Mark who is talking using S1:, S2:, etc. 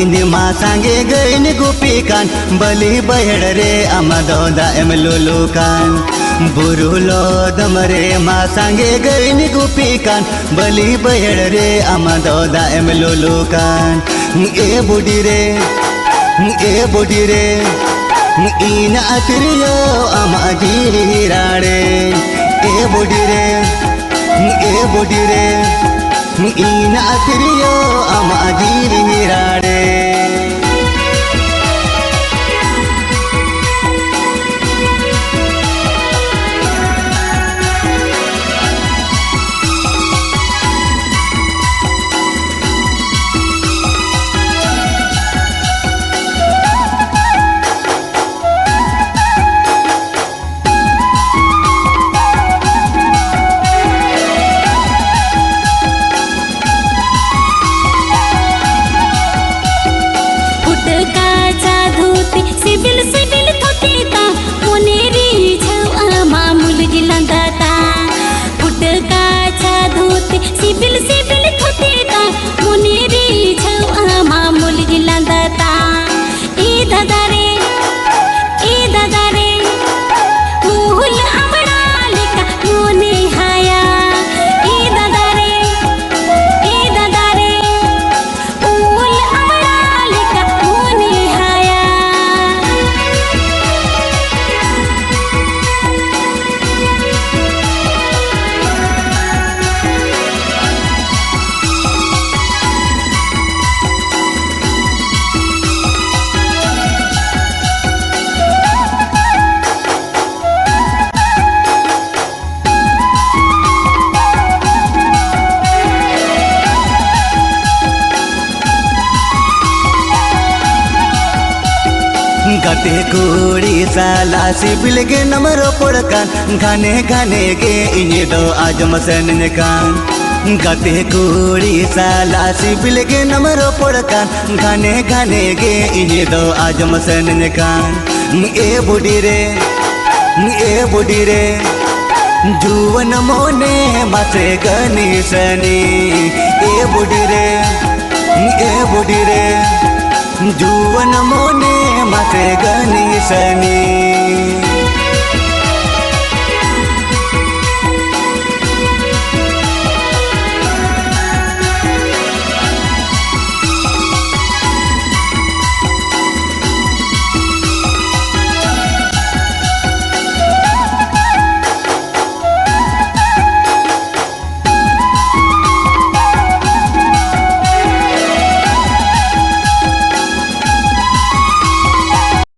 S1: इन माँ सांगे गईन गुपी कान बली बहड़ रे अमदोदा एम लुलु कान बुरुलो दमरे माँ सांगे गईन गुपी कान बली बहड़ रे अमदोदा एम लुलु कान ए बुढ़ी रे इन अतिरियो अमाजी राड़े ए बुढ़ी रे इन अतिरियो अमाजी राड़े
S2: सिबिल सिबिल थोतीता मुनेरी छवा मामूल गिलंदाता फुटका छा धोती सिबिल सिबिल थोतीता मुनेरी छवा मामूल गिलंदाता ए दादा रे फूल अमड़ा लिका मोने हाया ए दादा रे फूल अमड़ा लिका मोने हाया
S1: गते कुड़ी साला सिबिल के नमरो पड़कान घने घने के इन्हें दो आज मसन कान गते कुड़ी साला सिबिल के नमरो पड़कान घने घने के इन्हें दो आज मसन कान ए बुढ़ी रे जुवन मोने मसे गनीसनी ए बुढ़ी रे जुवन मोने मते गनीसनी।